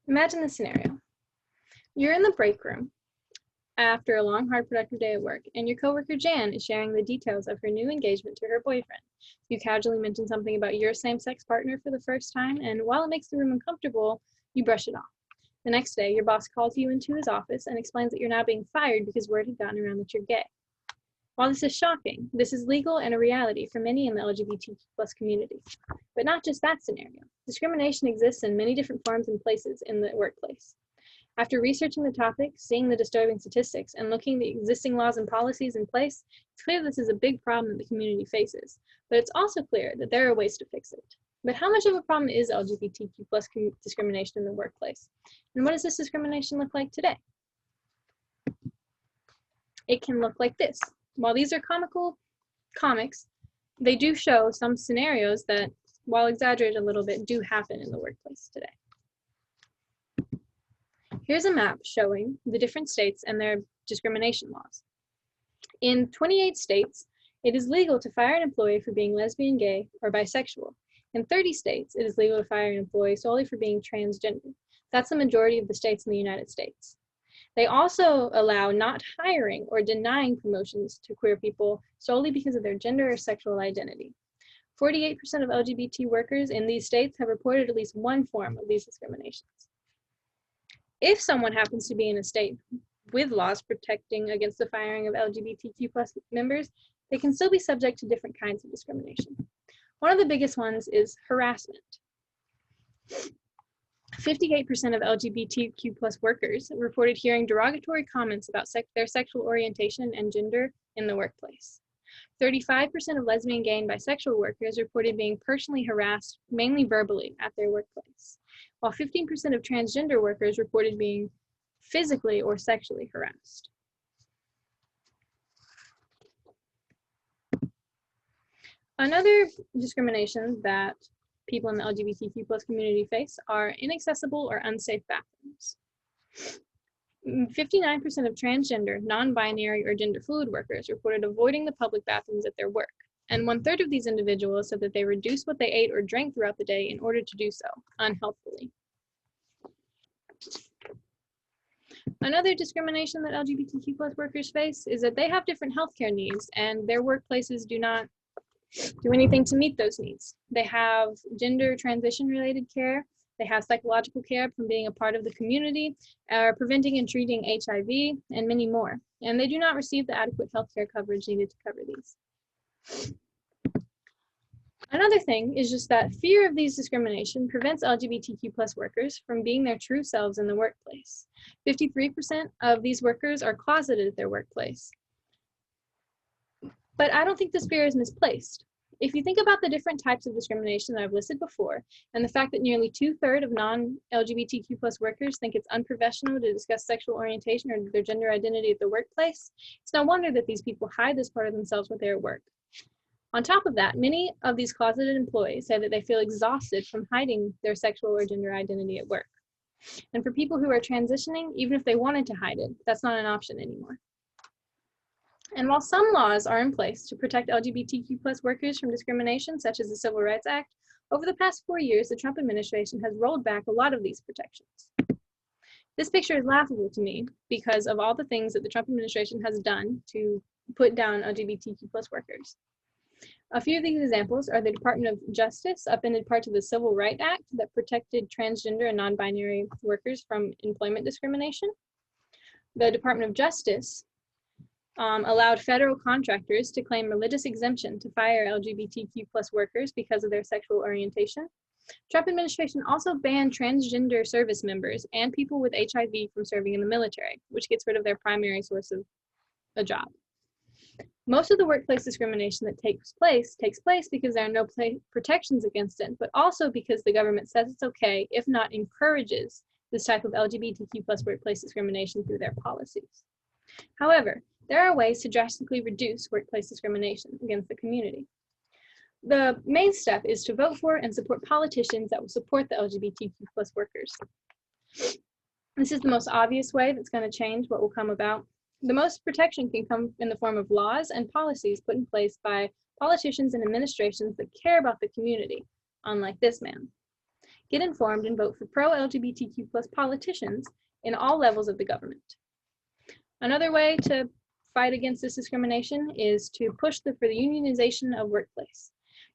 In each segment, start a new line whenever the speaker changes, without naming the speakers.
Imagine this scenario. You're in the break room after a long, hard, productive day at work, and your coworker Jan is sharing the details of her new engagement to her boyfriend. You casually mention something about your same-sex partner for the first time, and while it makes the room uncomfortable, you brush it off. The next day, your boss calls you into his office and explains that you're now being fired because word had gotten around that you're gay. While this is shocking, this is legal and a reality for many in the LGBTQ+ community. But not just that scenario. Discrimination exists in many different forms and places in the workplace. After researching the topic, seeing the disturbing statistics, and looking at the existing laws and policies in place, it's clear this is a big problem that the community faces. But it's also clear that there are ways to fix it. But how much of a problem is LGBTQ+ discrimination in the workplace? And what does this discrimination look like today? It can look like this. While these are comics, they do show some scenarios that, while exaggerated a little bit, do happen in the workplace today. Here's a map showing the different states and their discrimination laws. In 28 states, it is legal to fire an employee for being lesbian, gay, or bisexual. In 30 states, it is legal to fire an employee solely for being transgender. That's the majority of the states in the United States. They also allow not hiring or denying promotions to queer people solely because of their gender or sexual identity. 48% of LGBT workers in these states have reported at least one form of these discriminations. If someone happens to be in a state with laws protecting against the firing of LGBTQ+ members, they can still be subject to different kinds of discrimination. One of the biggest ones is harassment. 58% of LGBTQ+ workers reported hearing derogatory comments about their sexual orientation and gender in the workplace. 35% of lesbian, gay, and bisexual workers reported being personally harassed, mainly verbally, at their workplace, while 15% of transgender workers reported being physically or sexually harassed. Another discrimination that people in the LGBTQ+ community face are inaccessible or unsafe bathrooms. 59% of transgender, non-binary, or gender-fluid workers reported avoiding the public bathrooms at their work, and 1/3 of these individuals said that they reduced what they ate or drank throughout the day in order to do so, unhealthfully. Another discrimination that LGBTQ+ workers face is that they have different healthcare needs, and their workplaces do not do anything to meet those needs. They have gender transition-related care, they have psychological care from being a part of the community, preventing and treating HIV, and many more. And they do not receive the adequate healthcare coverage needed to cover these. Another thing is just that fear of these discrimination prevents LGBTQ+ workers from being their true selves in the workplace. 53% of these workers are closeted at their workplace. But I don't think this fear is misplaced. If you think about the different types of discrimination that I've listed before, and the fact that nearly 2/3 of non-LGBTQ+ workers think it's unprofessional to discuss sexual orientation or their gender identity at the workplace, it's no wonder that these people hide this part of themselves with their work. On top of that, many of these closeted employees say that they feel exhausted from hiding their sexual or gender identity at work. And for people who are transitioning, even if they wanted to hide it, that's not an option anymore. And while some laws are in place to protect LGBTQ+ workers from discrimination, such as the Civil Rights Act, over the past 4 years, the Trump administration has rolled back a lot of these protections. This picture is laughable to me because of all the things that the Trump administration has done to put down LGBTQ+ workers. A few of these examples are the Department of Justice upended parts of the Civil Rights Act that protected transgender and non-binary workers from employment discrimination. The Department of Justice allowed federal contractors to claim religious exemption to fire LGBTQ+ workers because of their sexual orientation. Trump administration also banned transgender service members and people with HIV from serving in the military, which gets rid of their primary source of a job. Most of the workplace discrimination that takes place because there are no protections against it, but also because the government says it's okay, if not encourages, this type of LGBTQ+ workplace discrimination through their policies. However, there are ways to drastically reduce workplace discrimination against the community. The main step is to vote for and support politicians that will support the LGBTQ+ workers. This is the most obvious way that's going to change what will come about. The most protection can come in the form of laws and policies put in place by politicians and administrations that care about the community, unlike this man. Get informed and vote for pro-LGBTQ+ politicians in all levels of the government. Another way to fight against this discrimination is to push for the unionization of workplace.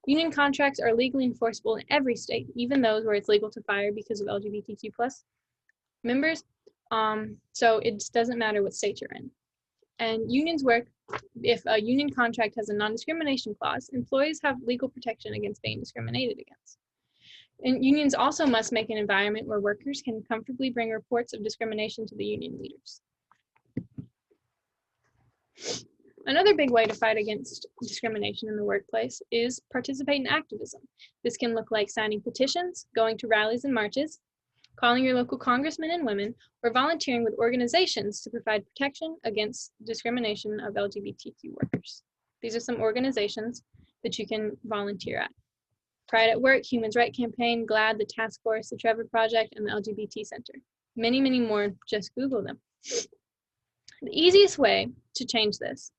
Union contracts are legally enforceable in every state, even those where it's legal to fire because of LGBTQ+ members. So it doesn't matter what state you're in. And unions work if a union contract has a non-discrimination clause. Employees have legal protection against being discriminated against. And unions also must make an environment where workers can comfortably bring reports of discrimination to the union leaders. Another big way to fight against discrimination in the workplace is participate in activism. This can look like signing petitions, going to rallies and marches, calling your local congressmen and women, or volunteering with organizations to provide protection against discrimination of LGBTQ workers. These are some organizations that you can volunteer at. Pride at Work, Human Rights Campaign, GLAAD, the Task Force, the Trevor Project, and the LGBT Center. Many, many more, just Google them. The easiest way to change this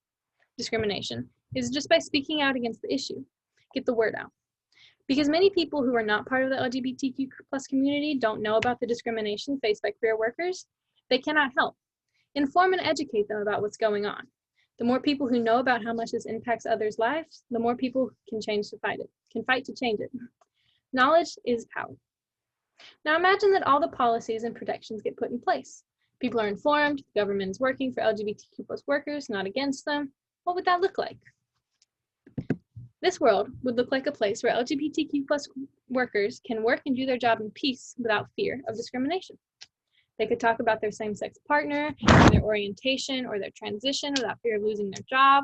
discrimination is just by speaking out against the issue. Get the word out. Because many people who are not part of the LGBTQ+ community don't know about the discrimination faced by queer workers, they cannot help. Inform and educate them about what's going on. The more people who know about how much this impacts others' lives, the more people can fight to change it. Knowledge is power. Now imagine that all the policies and protections get put in place. People are informed, the government is working for LGBTQ+ workers, not against them. What would that look like? This world would look like a place where LGBTQ+ workers can work and do their job in peace without fear of discrimination. They could talk about their same-sex partner, or their orientation, or their transition without fear of losing their job,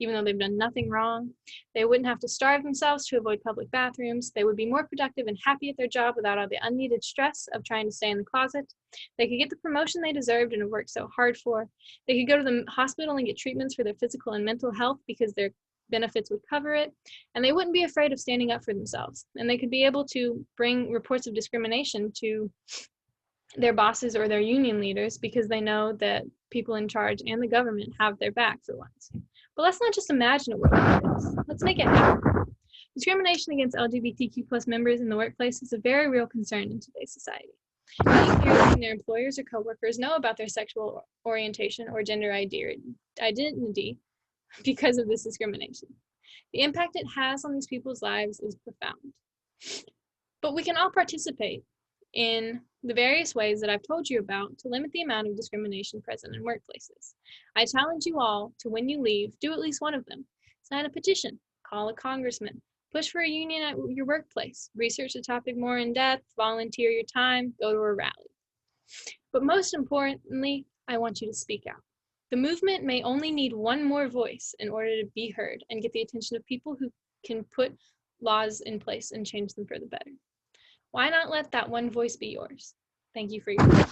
even though they've done nothing wrong. They wouldn't have to starve themselves to avoid public bathrooms. They would be more productive and happy at their job without all the unneeded stress of trying to stay in the closet. They could get the promotion they deserved and have worked so hard for. They could go to the hospital and get treatments for their physical and mental health because their benefits would cover it, and they wouldn't be afraid of standing up for themselves. And they could be able to bring reports of discrimination to their bosses or their union leaders because they know that people in charge and the government have their back for once. But let's not just imagine a world like this. Let's make it happen. Discrimination against LGBTQ+ members in the workplace is a very real concern in today's society. Many fear letting their employers or coworkers know about their sexual orientation or gender identity because of this discrimination. The impact it has on these people's lives is profound. But we can all participate in the various ways that I've told you about to limit the amount of discrimination present in workplaces. I challenge you all to, when you leave, do at least one of them. Sign a petition, call a congressman, push for a union at your workplace, research the topic more in depth, volunteer your time, go to a rally. But most importantly, I want you to speak out. The movement may only need one more voice in order to be heard and get the attention of people who can put laws in place and change them for the better. Why not let that one voice be yours? Thank you for your time.